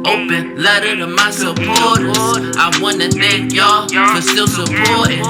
Open letter to my supporters. I wanna thank y'all for still supporting.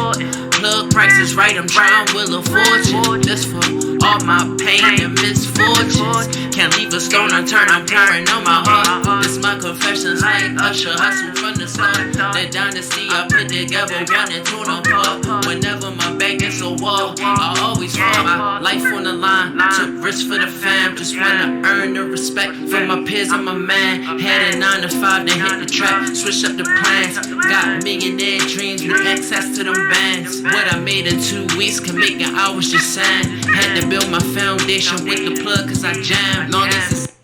Plug prices right, I'm trying Wheel of Fortune. This for all my pain and misfortunes. Can't leave a stone unturned, I'm pouring on my heart. This my confessions like Usher, hustle from the start. The dynasty I put together, one and two apart. Whenever my back gets a wall, I always fall. My life on the line, took risks for the fam. Just wanna earn the respect from my peers, I'm a man. Had a 9 to 5, then hit the track, switch up the plans. Got millionaire dreams with access to them bands. What I made in 2 weeks can make an hours just saying. Had to build my foundation with the plug cause I jam. Long as it's...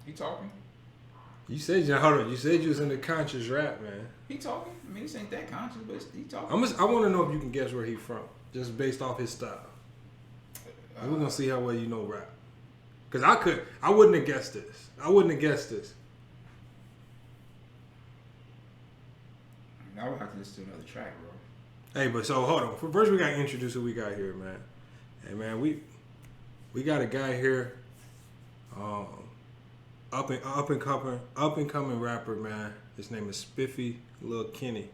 He talking? You said you was into conscious rap, man. He talking? I mean, this ain't that conscious, but he talking. I want to know if you can guess where he from, just based off his style. We're gonna see how well you know rap. Cause I wouldn't have guessed this. I would have to listen to another track, bro. Hey, but so hold on. First, we gotta introduce who we got here, man. Hey, man, we got a guy here, up and coming rapper, man. His name is Spiffy Lil Kenny.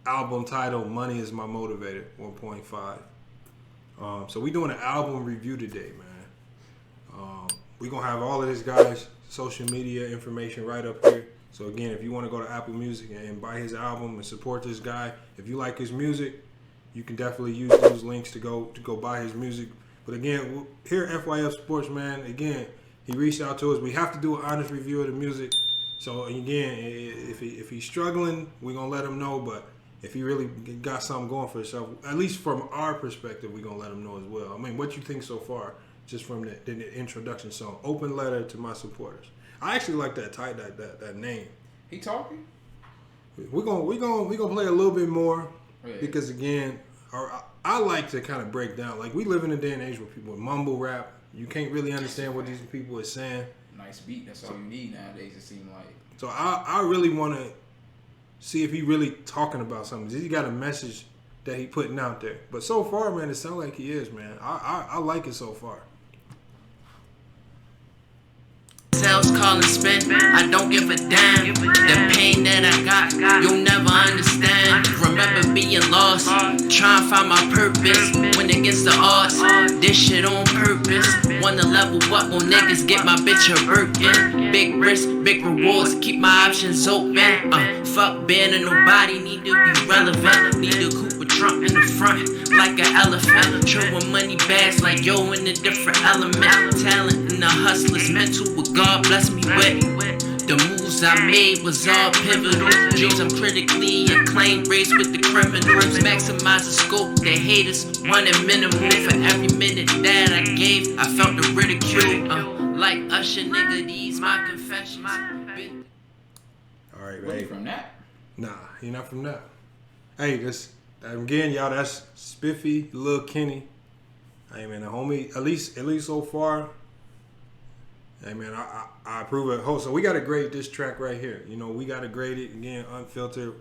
Album title "Money Is My Motivator" 1.5. So we doing an album review today, man. We gonna have all of this guy's social media information right up here. So again, if you want to go to Apple Music and buy his album and support this guy, if you like his music, you can definitely use those links to go buy his music. But again, here at FYF Sports, man, again, he reached out to us. We have to do an honest review of the music. So again, if he's struggling, we're gonna let him know. But if he really got something going for himself, at least from our perspective, we're gonna let him know as well. I mean, what you think so far, just from the introduction song, "Open Letter to My Supporters." I actually like that name. He talking? We're gonna play a little bit more because again, I like to kind of break down. Like, we live in a day and age where people mumble rap. You can't really understand what these people are saying. Nice beat. That's all you need nowadays. It seems like. So I really want to see if he really talking about something. He got a message that he putting out there. But so far, man, it sounds like he is, man. I like it so far. Sales, call and spend, I don't give a damn. The pain that I got, you'll never understand. Remember being lost, trying to find my purpose. When against the odds, this shit on purpose. Wanna level up on niggas, get my bitch a Birkin. Big risk, big rewards, keep my options open. Fuck being a nobody, need to be relevant. Need to coupe a trunk in the front, like an elephant. Throwing money bags like yo in a different element. Talent in the hustler's mental, what God bless me with. The moves I made was all pivotal. Dreams I'm critically acclaimed, raised with the criminals. Maximize the scope, the haters wanted minimal. For every minute that I gave, I felt the ridicule. Like Usher, nigga, these my confessions. All right, Where you from that? Nah, he not from that. Hey, this again, y'all. That's Spiffy Lil Kenny. Hey, man, the homie. At least so far. Hey, man, I approve it. So we got to grade this track right here. You know, we got to grade it again, unfiltered.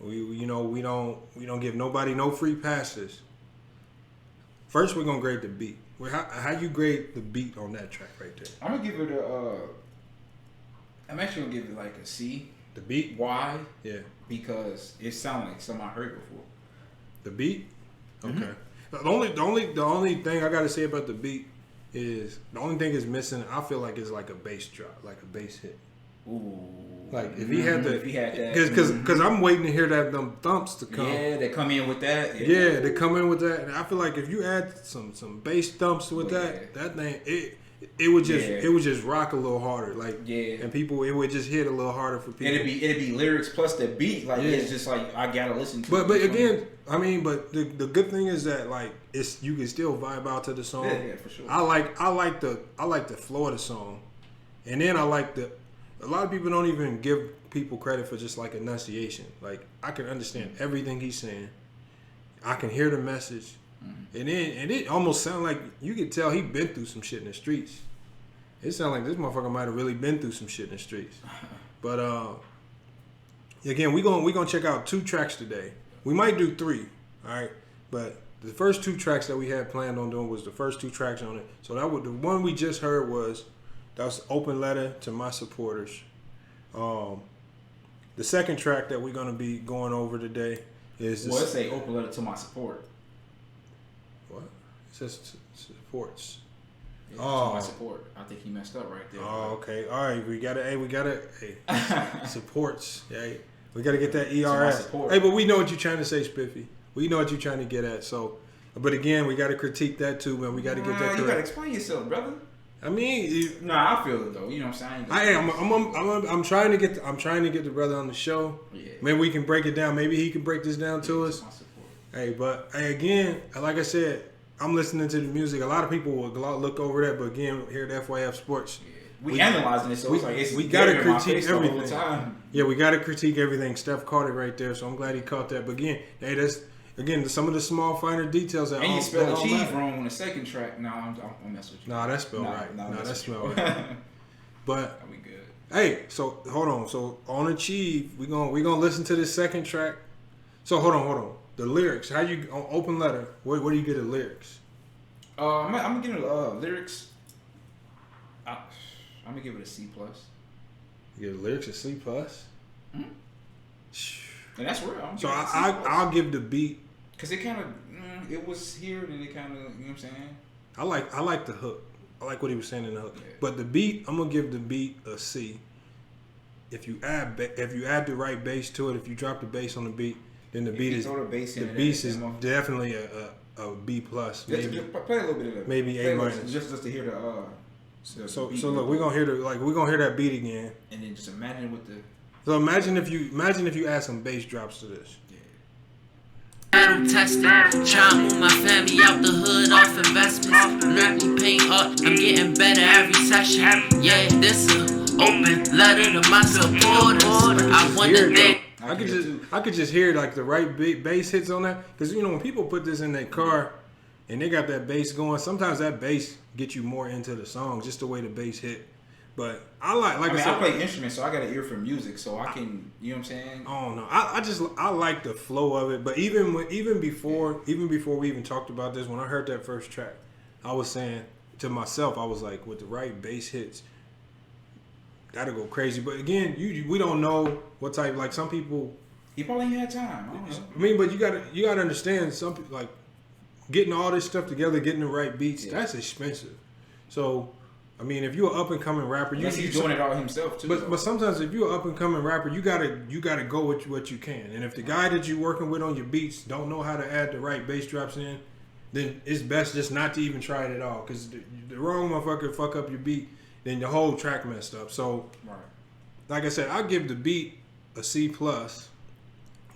We don't give nobody no free passes. First, we're gonna grade the beat. How you grade the beat on that track right there? I'm gonna give it I'm actually gonna give it like a C. The beat? Why? Yeah. Because it sounds like something I heard before. The beat? Okay. Mm-hmm. The only thing I gotta say about the beat is the only thing is missing. I feel like it's like a bass drop, like a bass hit. Ooh. Like if he had that, because I'm waiting to hear them thumps to come. Yeah, they come in with that. Yeah, they come in with that, and I feel like if you add some bass thumps with that thing, it would just rock a little harder. Like and people, it would just hit a little harder for people. It'd be lyrics plus the beat. Like it's just like I gotta listen to. But again, I mean, but the good thing is that like you can still vibe out to the song. Yeah, for sure. I like the flow of the song, and then I like a lot of people don't even give people credit for just like enunciation. Like I can understand everything he's saying. I can hear the message. And it almost sounds like you could tell he been through some shit in the streets. It sounds like this motherfucker might have really been through some shit in the streets. But again, we gonna check out 2 tracks today. We might do 3, all right? But the first 2 tracks that we had planned on doing was the first 2 tracks on it. So that was the one we just heard was That was Open Letter to My Supporters. The second track that we're gonna be going over today is Well, let's say Open Letter to My Support. What? It says supports. Yeah, to my support. I think he messed up right there. Oh, okay. All right. We gotta supports. Hey, we gotta get that ERS. Hey, but we know what you're trying to say, Spiffy. We know what you're trying to get at. So, but again, we gotta critique that too, man. We gotta get that correct. You gotta explain yourself, brother. I mean, I feel it though. You know what I'm saying? I'm trying to get the brother on the show. Yeah. Maybe we can break it down. Maybe he can break this down to us. Hey, but again, like I said, I'm listening to the music. A lot of people will look over that, but again, here at FYF Sports, we analyzing it. So we gotta critique everything. Yeah, we gotta critique everything. Steph caught it right there, so I'm glad he caught that. But again, hey, that's. Again, some of the small, finer details that and you spelled achieve wrong on the second track. No, I'm messing with you. Nah, that's spelled right. Nah, that's spelled right. But we good. Hey, so hold on. So on Achieve, we gonna listen to this second track. So hold on. The lyrics. How you on Open Letter? Where do you get the lyrics? I'm gonna give it lyrics. I'm gonna give it a C+. You get the lyrics a C+. Mm-hmm. And that's real. So I'll give the beat. Cause it kind of it was here and it kind of, you know what I'm saying. I like the hook. I like what he was saying in the hook. Yeah. But the beat, I'm gonna give the beat a C. If you add the right bass to it, if you drop the bass on the beat, then the beat is definitely a B+. Maybe just play a little bit of that. Maybe A-. Just to hear the. So look, we're gonna hear that beat again. And then just imagine what the. So imagine if you add some bass drops to this. Battle tested, trying to move my family out the hood off investments. Lyrically paying up, I'm getting better every session. Yeah, this a open letter to my supporters. I wonder that I could just hear like the right bass hits on that, because you know when people put this in their car and they got that bass going, sometimes that bass gets you more into the song, just the way the bass hit. But I play instruments, so I got an ear for music, so I can, you know what I'm saying? Oh no, I like the flow of it. But even before we even talked about this, when I heard that first track, I was saying to myself, I was like, with the right bass hits, that'll go crazy. But again, we don't know what type. Like some people, he probably ain't had time. I don't know. I mean, but you gotta understand, some people like getting all this stuff together, getting the right beats. Yeah. That's expensive. So. I mean, if you're an up and coming rapper, he's doing it all himself too. But sometimes if you're an up and coming rapper, you gotta go with what you can. And if the guy that you're working with on your beats don't know how to add the right bass drops in, then it's best just not to even try it at all. Because the wrong motherfucker fuck up your beat, then the whole track messed up. So, like I said, I'll give the beat a C+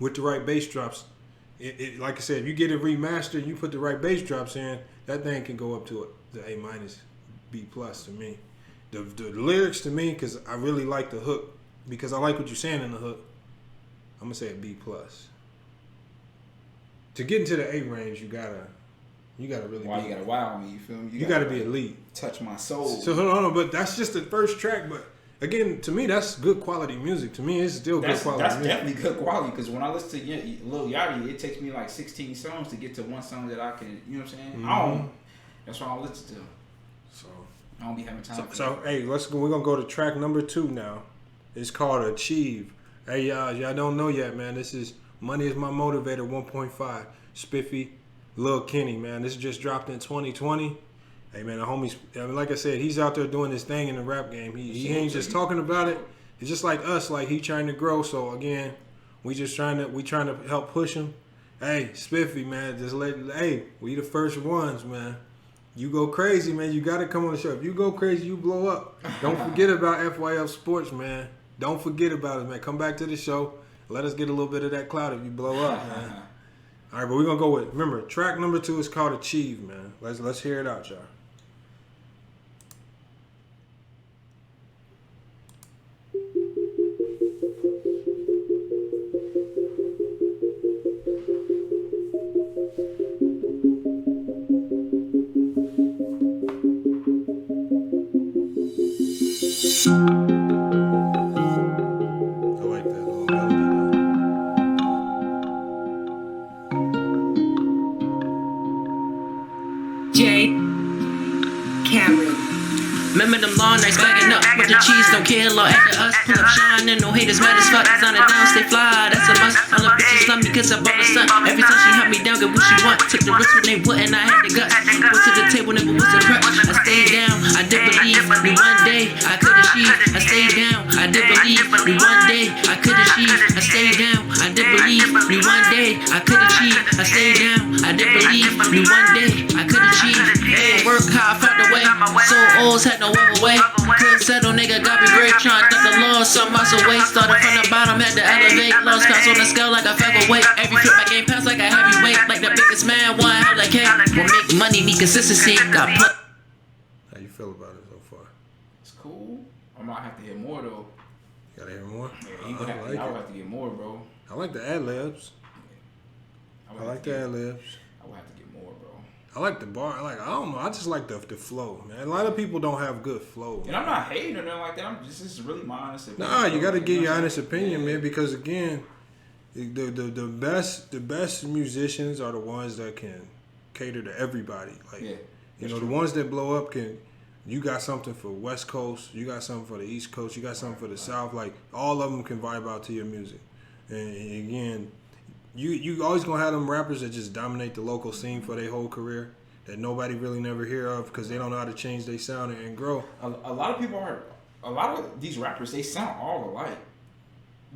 with the right bass drops. Like I said, if you get it remastered, you put the right bass drops in, that thing can go up to the A-. B+ to me. The lyrics to me, because I really like the hook, because I like what you're saying in the hook, I'm gonna say a B+. To get into the A range, you gotta really. You gotta wow me. You feel me? You gotta be elite. Touch my soul. So hold on, but that's just the first track. But again, to me, that's good quality music. To me, it's still good quality. That's music. Definitely good quality. Because when I listen to Lil Yachty, it takes me like 16 songs to get to one song that I can. You know what I'm saying? Mm-hmm. That's what I listen to. So I don't be having time. So hey, let's go. We're gonna go to track number 2 now. It's called Achieve. Hey y'all don't know yet, man. This is Money Is My Motivator 1.5. Spiffy Lil Kenny, man. This just dropped in 2020. Hey man, the homies. I mean, like I said, he's out there doing his thing in the rap game. He ain't just talking about it. It's just like us. Like he trying to grow. So again, we trying to help push him. Hey, Spiffy, man, we the first ones, man. You go crazy, man. You got to come on the show. If you go crazy, you blow up. Don't forget about FYF Sports, man. Don't forget about it, man. Come back to the show. Let us get a little bit of that clout if you blow up, man. All right, but we're going to go with, remember, track number 2 is called Achieve, man. Let's hear it out, y'all. Remember them long all night stacking up. But the cheese don't kill or after us. Pull up shining, no haters mad as fuck. Design it down, stay fly, that's a must. All the bitches love me cause I bought a stunt. Every time she hunt me down, get what she want. Took the risk when they wouldn't, I had the guts. Went to the table, never was a crutch. I stayed down, I did believe me one day I could achieve. I stayed down, I did believe me one day I could achieve. I stayed down, I did believe me one day I could achieve. I stayed down, I did believe me one day I could achieve. Hey, work hard, found a way. So O's had no other way. Couldn't settle, nigga, got me great. Trying to duck the law, some miles away. Started from the bottom, had to elevate. Lost counts on the scale like a featherweight. Every flip I game pass like a heavyweight. Like the biggest man, one hell like cake. Will make money, need consistency. Got put. How you feel about it so far? It's cool. I might have to hear more though. You gotta hear more? Yeah, I would have to get more, bro. I like the ad-libs. I like the ad-libs. I would have to get more, bro. I like the bar. I don't know. I just like the flow, man. A lot of people don't have good flow. And I'm not hating or nothing like that. This is really my honest opinion. Nah, you gotta get your honest opinion, man. Because again, the best musicians are the ones that can cater to everybody. Like, you know, the ones that blow up can. You got something for West Coast. You got something for the East Coast. You got something for the South. Like, all of them can vibe out to your music. And again, you always gonna have them rappers that just dominate the local scene for their whole career that nobody really never hear of because they don't know how to change their sound and grow. A lot of these rappers, they sound all alike.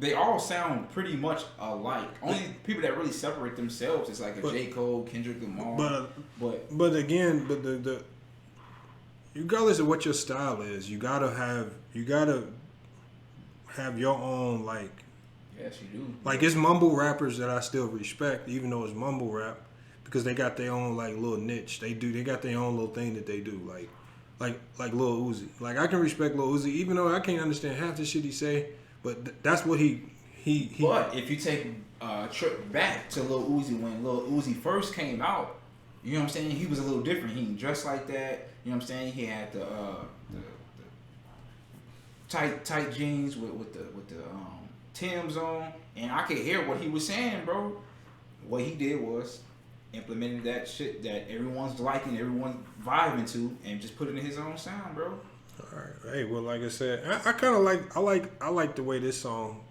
They all sound pretty much alike. Only people that really separate themselves is like J. Cole, Kendrick Lamar. But again, the regardless of what your style is, you gotta have your own, like. Yes, you do. Like, it's mumble rappers that I still respect, even though it's mumble rap, because they got their own like little niche. They got their own little thing that they do. Like Lil Uzi. Like, I can respect Lil Uzi, even though I can't understand half the shit he say. But that's what he. But if you take a trip back to Lil Uzi when Lil Uzi first came out, you know what I'm saying? He was a little different. He didn't dress like that. You know what I'm saying? He had the tight jeans with the Tim's on, and I could hear what he was saying, bro. What he did was implemented that shit that everyone's liking, everyone's vibing to, and just put it in his own sound, bro. All right. Hey, well, like I said, I kind of like the way this song.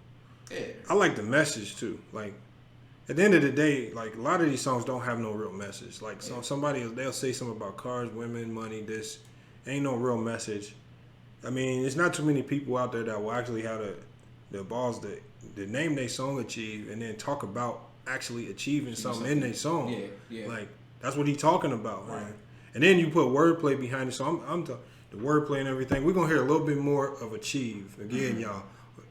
Yeah. I like the message too. Like, at the end of the day, like, a lot of these songs don't have no real message. Like, somebody, they'll say something about cars, women, money, this. Ain't no real message. I mean, there's not too many people out there that will actually have the balls to name their song Achieve and then talk about actually achieving something in their song. Yeah. Like, that's what he talking about, right. man. And then you put wordplay behind it. So I'm the wordplay and everything. We're going to hear a little bit more of Achieve. Again, y'all,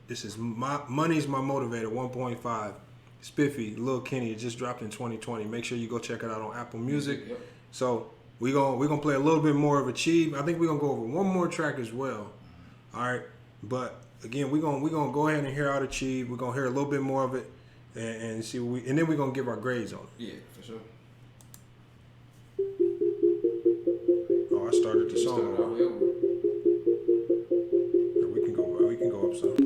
this is Money's My Motivator 1.5. Spiffy Lil Kenny. It just dropped in 2020. Make sure you go check it out on Apple Music. Yep. So we're gonna play a little bit more of Achieve. I think we're gonna go over one more track as well. All right, but again, we're gonna go ahead and hear out Achieve. We're gonna hear a little bit more of it and see what and then we're gonna give our grades on it. Yeah, for sure. Oh, I started the song. We can go up some.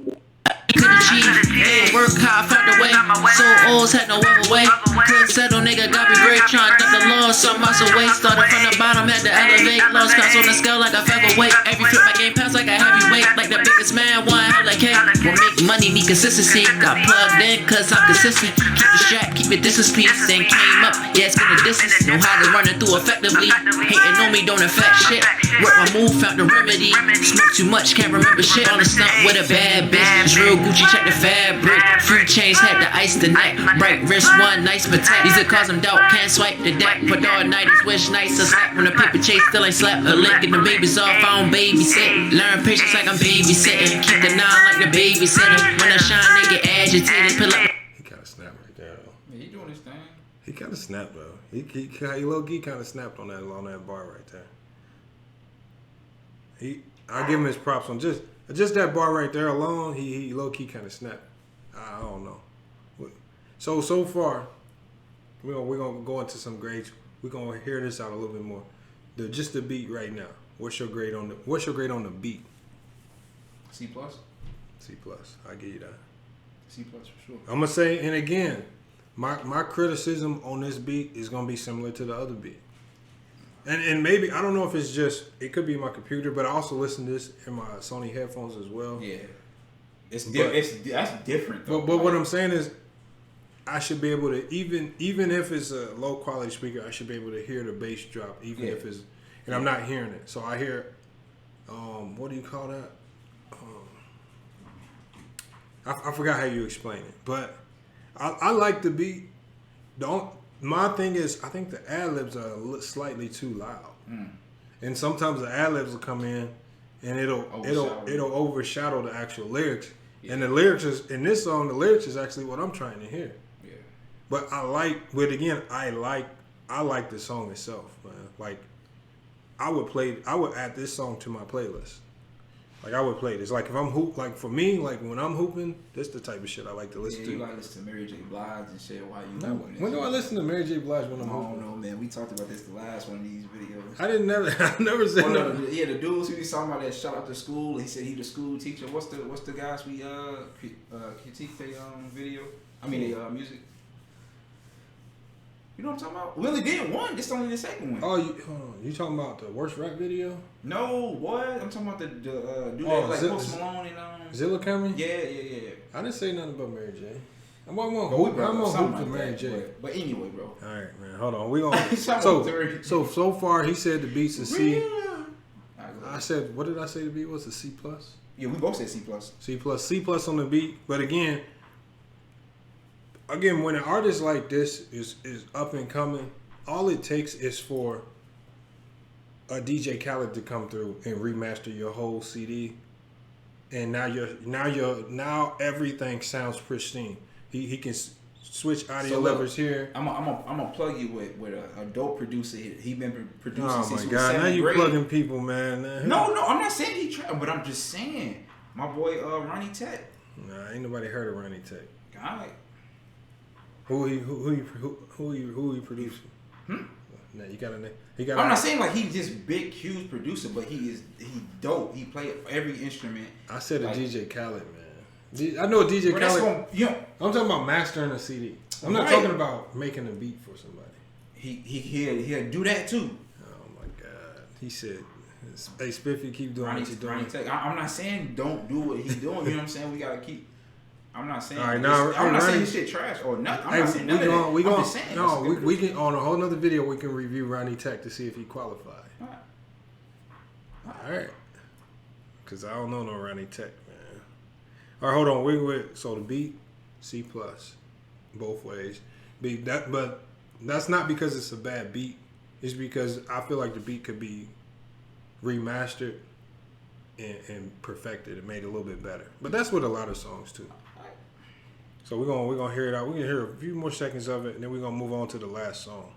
Could achieve, work hard, found a way. So O's had no other way. Couldn't settle, nigga, got me great. Trying to duck the law, some miles away. Started from the bottom, had to elevate. Lost counts on the scale like a featherweight. Every flip I game pass like a heavyweight. Like the biggest man, one hell like cake. Will make money, need consistency. Got plugged in, cause I'm consistent. Keep the strap, keep it distance, please. Then came up, yeah, it's been a distance. Know how to run it through effectively. Hating on me don't affect shit. Work my move, found the remedy. Smoke too much, can't remember shit. On the stump with a bad bitch. It's real Gucci, check the fabric. Free chains, had to ice the neck. Bright wrist, one nice protect. These are cause I'm doubt, can't swipe the deck. Put all nighties, wish nice to slap. When the paper chase still ain't slap. A lick and the baby's off, I don't babysit. Learn patience like I'm babysitting. Keep the nine like the babysitter. When I shine, they get agitated. Pull up. He kind of snapped right there, though. Yeah, he doing his thing. He kind of snapped, though. He low-key kind of snapped on that bar right there. I give him his props on just that bar right there alone. He low-key kind of snapped. I don't know. So far, we're gonna go into some grades. We're gonna hear this out a little bit more. Just the beat right now. What's your grade on the beat? C+. C+. I give you that. C+ for sure. I'm gonna say, and again, my criticism on this beat is gonna be similar to the other beat. And maybe I don't know if it's just it could be my computer, but I also listen to this in my Sony headphones as well. Yeah, that's different. Though. But what I'm saying is, I should be able to even if it's a low quality speaker, I should be able to hear the bass drop, even if it's and I'm not hearing it. So I hear, what do you call that? I forgot how you explain it, but I like the beat. My thing is, I think the ad libs are slightly too loud, and sometimes the ad libs will come in, and it'll overshadow the actual lyrics. Yeah. And the lyrics is in this song. The lyrics is actually what I'm trying to hear. Yeah. But I like the song itself, man. Like I would add this song to my playlist. Like I would play this. Like if I'm like for me, like when I'm hooping, this the type of shit I like to listen to. You like listen to Mary J. Blige and shit. Why you no. When do I listen to Mary J. Blige when I'm hooping? I don't know, man. We talked about this the last one of these videos. I never said that. The dudes who be talking about that shout out to school. He said he the school teacher. What's the guys we critique their video? I mean their music. You know what I'm talking about? We only did one. This is only the second one. Oh, you talking about the worst rap video? No, what? I'm talking about the dude that like Post Malone and Zilla Cameron? Yeah. I didn't say nothing about Mary J. I'm gonna hoop to Mary J. But anyway, bro. All right, man. Hold on. We gonna so far he said the beat's a C. I said, what did I say the beat was? A C plus? Yeah, we both said C plus. C plus on the beat. But again, when an artist like this is up and coming, all it takes is for a DJ Khaled to come through and remaster your whole CD, and now everything sounds pristine. He can switch audio levers here. I'm gonna plug you with a dope producer. He been producing. Oh since my god! Now you plugging people, man. No, I'm not saying he tried, but I'm just saying my boy Ronnie Tech. Nah, ain't nobody heard of Ronnie Tech. Alright. Who he producing? Nah, you got a name. I'm not saying like he's just big, huge producer, but he dope. He play every instrument. I said like, a DJ Khaled, man. I know a DJ Khaled. I'm talking about mastering a CD. I'm not talking about making a beat for somebody. He'll do that too. Oh my god. He said, "Hey Spiffy, keep doing what you're doing." I'm not saying don't do what he's doing. You know what I'm saying? We gotta keep. I'm not saying. All right, now, I'm not saying this shit trash or nothing. I'm not saying nothing. I'm just saying. No, we can on a whole nother video. We can review Ronnie Tech to see if he qualified. All right. Because I don't know no Ronnie Tech, man. All right, hold on. So the beat C plus, both ways. But that's not because it's a bad beat. It's because I feel like the beat could be remastered and perfected and made a little bit better. But that's with a lot of songs too. So we're gonna hear it out. We're gonna hear a few more seconds of it, and then we're gonna move on to the last song.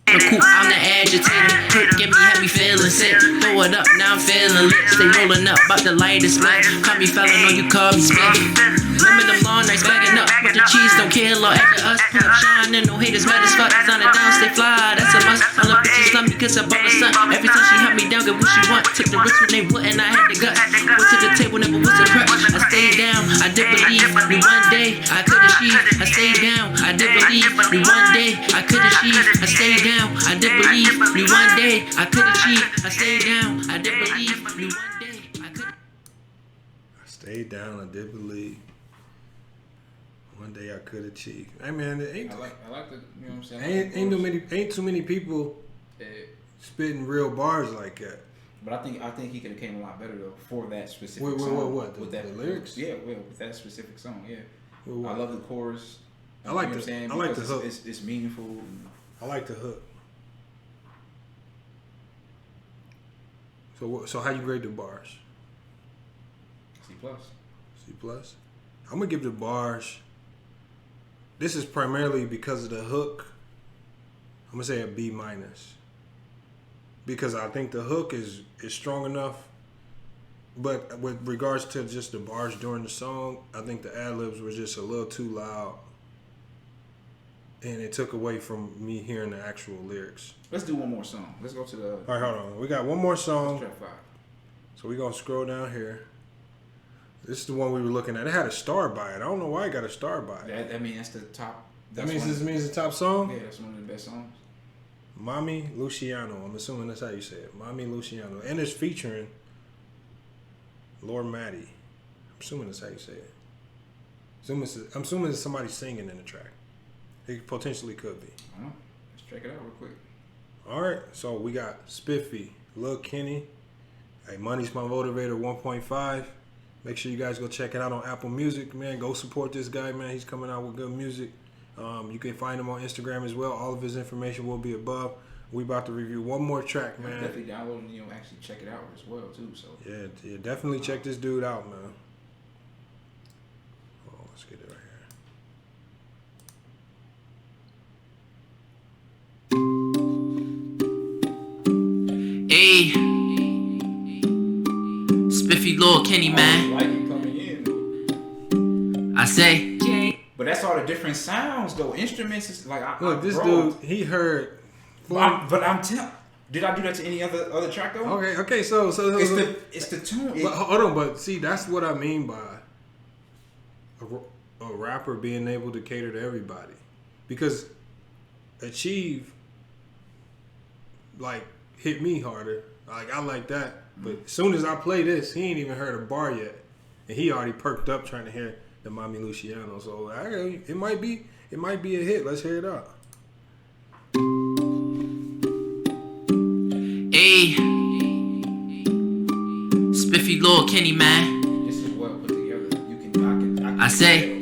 I'm the agitator, hurt get me, had me feeling sick. Throw it up, now I'm feeling lit. Stay rolling up, about the lightest split. Call me felon, or you call me Spiffy. Remember them long nights bagging up, but the cheese don't kill or after us. Pull up shining, no haters mad as fuck. Design it down, stay fly, that's a must. All the bitches love me cause I bought a son. Every time she held me down, get what she want. Took the risk when they wouldn't, I had the guts. Went to the table, never was a crush. I stayed down, I did believe me one day I could achieve. I stayed down, I did believe me one day I could achieve. I stayed down, I did believe me one day I could achieve. I stayed down, I did believe me one day I could. I stayed down, I did believe one day I could achieve. Hey man, it ain't. I like the, you know what I'm saying. Ain't too many people spitting real bars like that. But I think he could have came a lot better though for that specific song. What? With the lyrics? Yeah, with that specific song. Yeah. I love the chorus. I like the hook. It's meaningful. I like the hook. So how you grade the bars? C plus. C plus. I'm gonna give the bars. This is primarily because of the hook. I'm gonna say a B minus. Because I think the hook is strong enough, but with regards to just the bars during the song, I think the ad-libs were just a little too loud, and it took away from me hearing the actual lyrics. Let's do one more song. Let's go to the... All right, hold on. We got one more song. Track 5. So we're going to scroll down here. This is the one we were looking at. It had a star by it. I don't know why it got a star by it. I mean, that's the top... That means this means the top song? Yeah, that's one of the best songs. Mami Luciano. I'm assuming that's how you say it. Mami Luciano. And it's featuring Lord Myddie. I'm assuming that's how you say it. I'm assuming it's somebody singing in the track. It potentially could be. Let's check it out real quick. All right. So we got Spiffy Lil Kenny. Hey, Money's My Motivator 1.5. Make sure you guys go check it out on Apple Music, man. Go support this guy, man. He's coming out with good music. You can find him on Instagram as well. All of his information will be above. We about to review one more track, man. Definitely download and actually check it out as well too. So yeah, definitely check this dude out, man. Oh, let's get it right here. Hey, Spiffy Lil Kenny, man. like it coming in. I say. But that's all the different sounds though. Instruments is like look, this dude, he heard. But I'm telling. Did I do that to any other track though? Okay. So it's the tune. But hold on, but see, that's what I mean by a rapper being able to cater to everybody, because Achieve like hit me harder. Like I like that, but as soon as I play this, he ain't even heard a bar yet, and he already perked up trying to hear the Mami Luciano. So it might be a hit. Let's hear it out. Hey, Spiffy Lil Kenny, man. This is well put together. I can I say.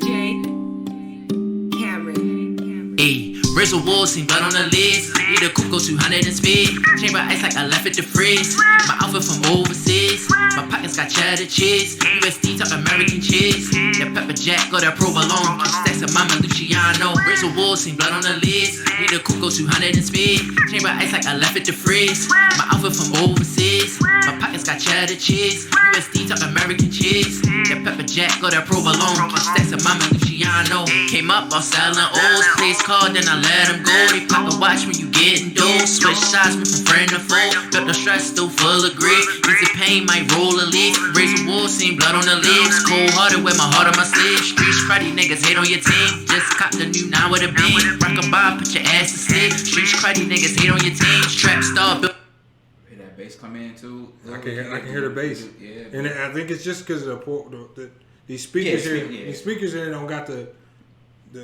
Hey, razor walls, seen blood on the lids. Need a coupe, go 200 and speed. Chamber ice like I left at the fridge. My outfit from overseas. My pockets got cheddar cheese. USD talk American cheese. That pepper jack or that provolone. Stacks of Mama Luciano. Razor walls, seen blood on the lids. Need a coupe, go 200 and speed. Chamber ice like I left at the fridge. My outfit from overseas. My pockets got cheddar cheese. USD talk American cheese. That pepper jack or that provolone. Stacks of Mama Luciano. Came up all selling O's. Place called, then I let him go. They pop a watch when you getting dough. Switch sides, went from friend to foe. Felt the stress, still full of grit. Easy pain, might roll a leak. Razor wall, seen blood on the legs. Cold hearted, wear my heart on my sleeve. Street cruddy niggas hate on your team. Just cop the new 9 with a beam. Rock a bar, put your ass to sleep. Street cruddy niggas hate on your team. Trap star, built. Hear that bass come in too. I can hear the bass. Yeah, and I think it's just because of these speakers here. Yeah. These speakers here don't got the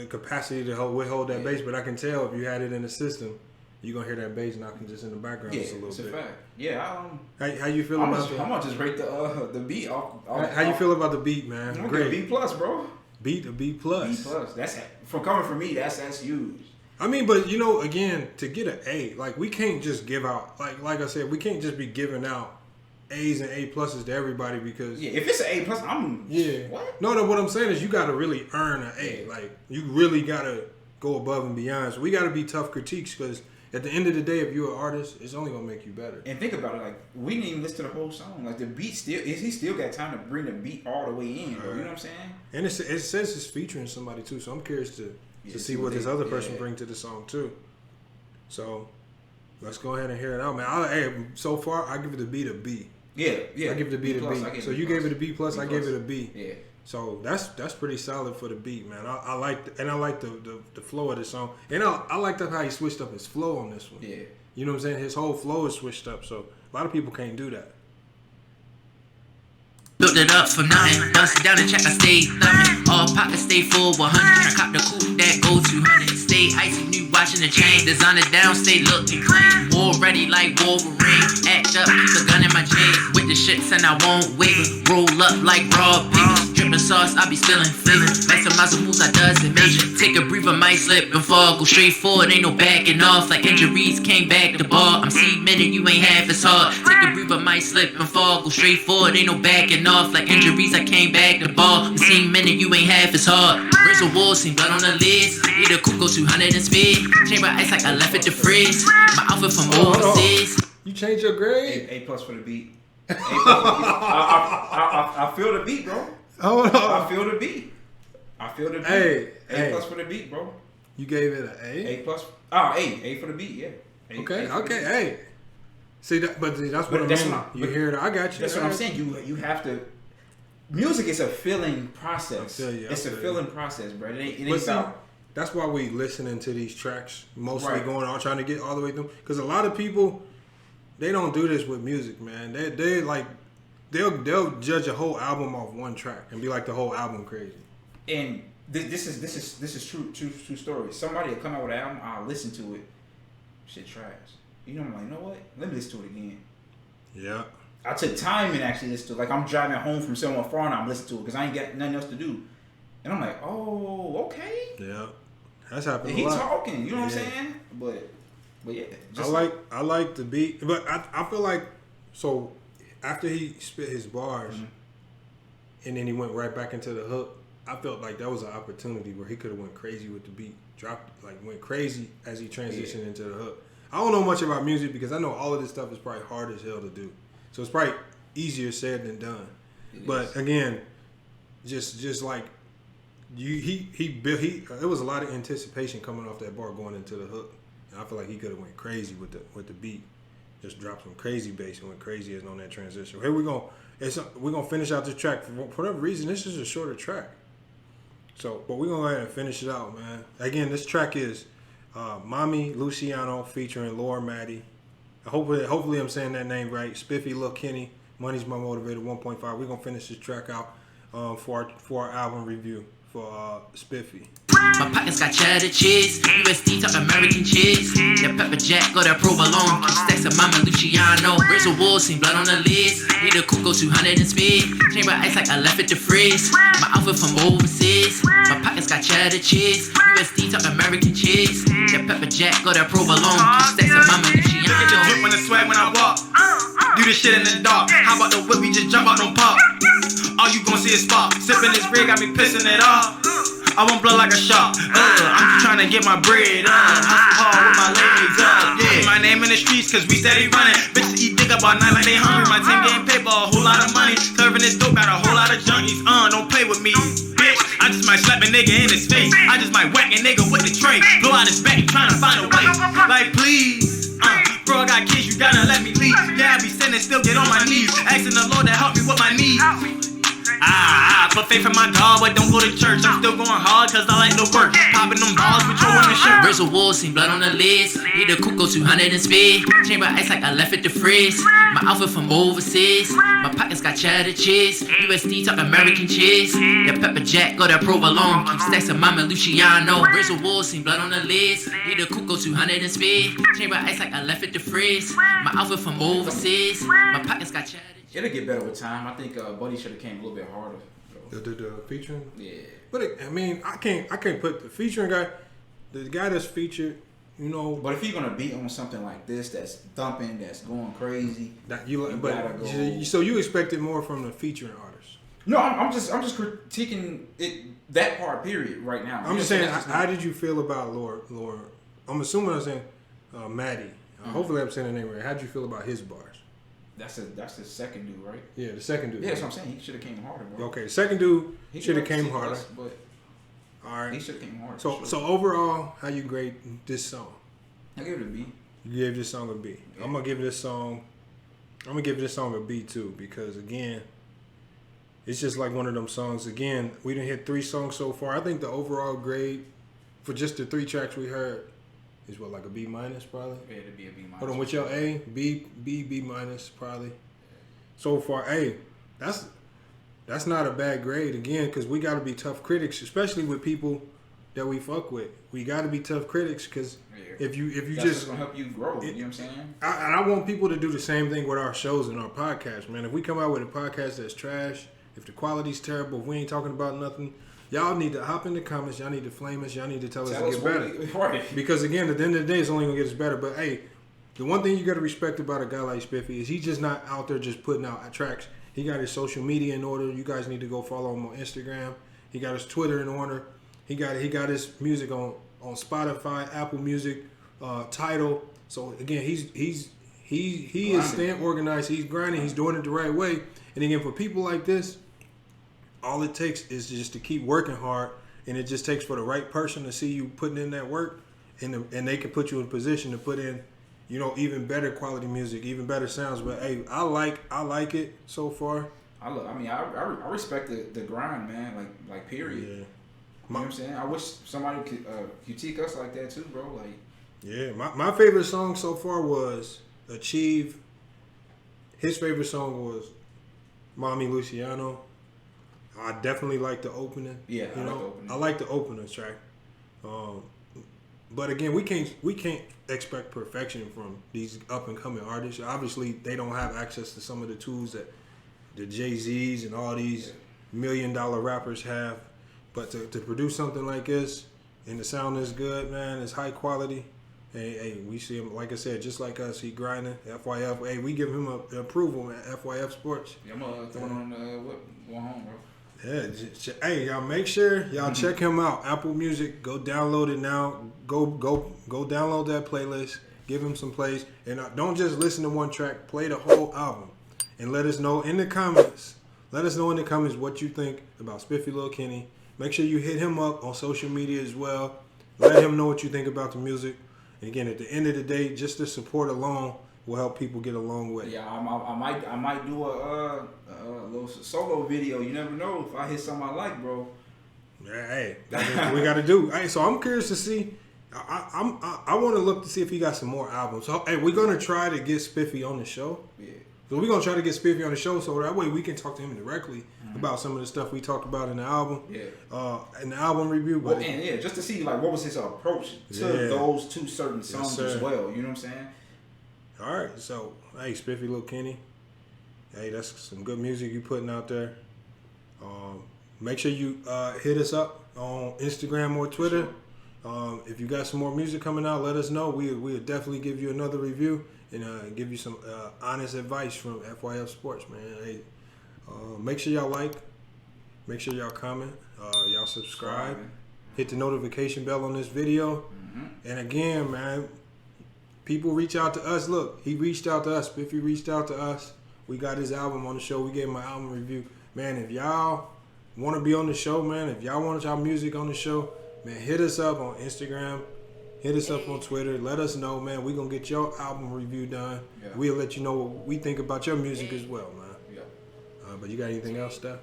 capacity to withhold that bass, but I can tell if you had it in the system, you're gonna hear that bass knocking just in the background just a little bit. It's a fact. Yeah. How you feel about I'm gonna just rate the beat off. How you feel about the beat, man? I'm Great. B plus, bro. Beat a B plus. B plus. That's coming from me. That's huge. I mean, but again, to get an A, like we can't just give out like I said, we can't just be giving out A's and A pluses to everybody because if it's an A plus, what? No, what I'm saying is you got to really earn an A. Like you really got to go above and beyond. So we got to be tough critiques because at the end of the day, if you're an artist, it's only gonna make you better. And think about it, like we didn't even listen to the whole song. Like the beat he still got time to bring the beat all the way in. Bro, you know what I'm saying? And it says it's featuring somebody too, so I'm curious to see what this other person bring to the song too. So let's go ahead and hear it out, man. So far, I give it a B to B. Yeah. I give it a B to B. So you gave it a B plus. I gave it a B. Yeah. So that's pretty solid for the beat, man. I like the flow of the song, and I liked how he switched up his flow on this one. Yeah. You know what I'm saying? His whole flow is switched up, so a lot of people can't do that. Built it up for nothing. Bust it down the check, I stay thumbing. All pockets stay full 100. I cop the coupe that go 200. Stay icy, new watching the chain. Designer down, stay looking clean. War ready like Wolverine. Act up, keep a gun in my jeans. With the shits and I won't waver. Roll up like raw paper. Dripping sauce, I be spilling flavor. Maximize the moves, I does it major. Take a breather, might slip and fall. Go straight forward, ain't no backing off. Like injuries came back to ball. I'm cemented, you ain't half as hard. Take a breather, might slip and fall. Go straight forward, ain't no backing off. Like injuries, I came back to ball. I'm cemented, you ain't half as hard. Razor wall, seen blood on the lids. Need a coupe, go 200 and speed. Chamber ice like I left at the fridge. My outfit from overseas. You changed your grade? A plus for the beat. A plus for the beat. I feel the beat, bro. Hold on. I feel the beat. Hey, A plus for the beat, bro. You gave it an A? A plus. A for the beat, yeah. Okay. Hey. See that, but that's what I mean. You hear it? I got you. That's what I'm saying. You have to. Music is a feeling process. I feel you. It's a feeling process, bro. It ain't about that's why we listening to these tracks mostly Right. going on trying to get all the way through. Because a lot of people, they don't do this with music, man. They like they'll judge a whole album off one track and be like the whole album crazy. And this is true story. Somebody will come out with an album, I'll listen to it, shit trash. You know, I'm like, you know what? Let me listen to it again. Yeah. I took time and actually listened to it. Like I'm driving home from somewhere far and I'm listening to it because I ain't got nothing else to do. And I'm like, oh, okay. Yeah. That's happened He a lot. talking, you know what I'm saying? But yeah. I like the beat, but I feel like, so after he spit his bars and then he went right back into the hook, I felt like that was an opportunity where he could have went crazy with the beat, went crazy as he transitioned into the hook. I don't know much about music because I know all of this stuff is probably hard as hell to do. So it's probably easier said than done. But again, just like there was a lot of anticipation coming off that bar going into the hook. And I feel like he could have went crazy with the beat. Just dropped some crazy bass and went crazy on that transition. Here we're gonna finish out this track. For whatever reason, this is a shorter track. So, but we're gonna go ahead and finish it out, man. Again, this track is Mami, Luciano featuring Myddie. Hopefully I'm saying that name right. Spiffy Lil Kenny, Money's My Motivator 1.5. We're gonna finish this track out for our album review for Spiffy. My pockets got cheddar cheese, USD talk American cheese. That pepper jack got that provolone. Stacks of Mama Luciano. Razor wolves, seen blood on the lids. Need a Kuko 200 in speed. Chamber ice like I left it to freeze. My outfit from overseas. My pockets got cheddar cheese, USD talk American cheese. That pepper jack got that provolone. Stacks of Mama Luciano. Look at the drip on the swag when I walk. Do this shit in the dark. How about the whip? We just jump out on pop. All you gon' see is spark. Sipping this rig, got me pissing it off. I won't blow like a shark. I'm just trying to get my bread. Hustle hard with my legs up. Yeah, my name in the streets cause we steady running. Bitches eat dick up all night like they hungry. My team getting paid for a whole lot of money. Serving this dope out a whole lot of junkies. Don't play with me, bitch. I just might slap a nigga in his face. I just might whack a nigga with the tray. Blow out his back, trying to find a way. Like please, bro, I got kids, you gotta let me leave. Yeah, I be sitting and still get on my knees, asking the Lord to help me with my needs. Put faith in my dog, but don't go to church. I'm still going hard cause I like to work. Popping them balls with your woman shirt. Razor wolves, seen blood on the lids. Need a Kuko 200 in speed. Chamber ice like I left it to freeze. My outfit from overseas. My pockets got cheddar cheese. USD talk American cheese. That pepper jack got that provolone. Keep stacks of Mama Luciano. Razor wolves, seen blood on the lids. Need a Kuko 200 in speed. Chamber ice like I left it to freeze. My outfit from overseas. My pockets got cheddar. It'll get better with time. I think Buddy should have came a little bit harder. The featuring? Yeah. But I can't put the featuring guy, the guy that's featured, you know. But if you're gonna beat on something like this, that's thumping, that's going crazy, That so you expected more from the featuring artist? No, I'm just critiquing it, that part. Period. Right now. I'm just saying. How did you feel about Lord? I'm assuming I'm saying Myddie. Hopefully I'm saying the name right. How did you feel about his bars? That's the second dude, right? Yeah, the second dude. Yeah, that's what I'm saying. He should have came harder, bro. Okay, second dude should have came harder. But all right, he should have came harder. So overall, how you grade this song? I give it a B. You gave this song a B. Yeah. I'm gonna give this song a B too because again, it's just like one of them songs. Again, we done hit 3 songs so far. I think the overall grade for just the 3 tracks we heard is what, like a B minus probably? Yeah, it'd be a B minus. Hold on, with your A, B minus probably. So far, that's not a bad grade again because we got to be tough critics, especially with people that we fuck with. We got to be tough critics because if you that's just gonna help you grow. You know what I'm saying? I want people to do the same thing with our shows and our podcasts, man. If we come out with a podcast that's trash, if the quality's terrible, if we ain't talking about nothing. Y'all need to hop in the comments. Y'all need to flame us. Y'all need to tell us to get better. Right. Because again, at the end of the day, it's only gonna get us better. But hey, the one thing you gotta respect about a guy like Spiffy is he's just not out there just putting out tracks. He got his social media in order. You guys need to go follow him on Instagram. He got his Twitter in order. He got his music on Spotify, Apple Music, Tidal. So again, he is staying organized. He's grinding. He's doing it the right way. And again, for people like this, all it takes is just to keep working hard, and it just takes for the right person to see you putting in that work, and they can put you in position to put in, you know, even better quality music, even better sounds. But hey, I like it so far. I respect the grind, man. Like period. know what I'm saying? I wish somebody could critique us like that too, bro. Like, yeah, my favorite song so far was Achieve. His favorite song was Mami Luciano. I definitely like the opening. Yeah, I like the opening. I like the opener track. But again, we can't expect perfection from these up and coming artists. Obviously, they don't have access to some of the tools that the Jay-Z's and all these $1 million rappers have. But to produce something like this and the sound is good, man, it's high quality. Hey, we see him, like I said, just like us, he grinding. FYF, hey, we give him an approval at FYF Sports. Yeah, I'm gonna throw it on going home, bro. Yeah, hey, y'all make sure y'all check him out. Apple Music, go download it now. Go download that playlist. Give him some plays, and don't just listen to one track. Play the whole album, and let us know in the comments. Let us know in the comments what you think about Spiffy Lil Kenny. Make sure you hit him up on social media as well. Let him know what you think about the music. And again, at the end of the day, just the support alone will help people get a long way. Yeah, I might do a little solo video. You never know if I hit something I like, bro. Yeah, hey, that's what we got to do. Hey, so I'm curious to see. I want to look to see if he got some more albums. So, hey, we're gonna try to get Spiffy on the show. Yeah. So we're gonna try to get Spiffy on the show, so that way we can talk to him directly about some of the stuff we talked about in the album. Yeah. In the album review. But and yeah, just to see like what was his approach to those two certain songs as well. You know what I'm saying? All right, so hey, Spiffy Lil Kenny, hey, that's some good music you putting out there. Make sure you hit us up on Instagram or Twitter. If you got some more music coming out, let us know. We'll definitely give you another review and give you some honest advice from FYF Sports, man. Hey, make sure y'all like, make sure y'all comment, y'all subscribe, hit the notification bell on this video, and again, man. People reach out to us. Look, he reached out to us. Spiffy reached out to us. We got his album on the show. We gave him an album review. Man, if y'all want to be on the show, man, if y'all want y'all music on the show, man, hit us up on Instagram. Hit us up on Twitter. Let us know, man. We're going to get your album review done. Yeah. We'll let you know what we think about your music as well, man. Yeah. But you got anything else, Steph?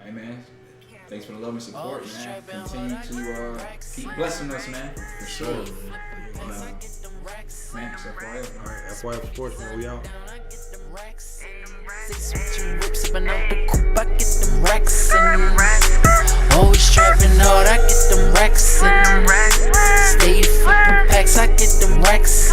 Hey, man. Thanks for the love and support, man. Continue to keep blessing us, man. For sure, man. Man, it's FYF. All right, FYF Sports, man. We out. Switching whips, sipping out the coupe, I get them racks always trapping hard, I get them racks Stay flipping packs, I get them racks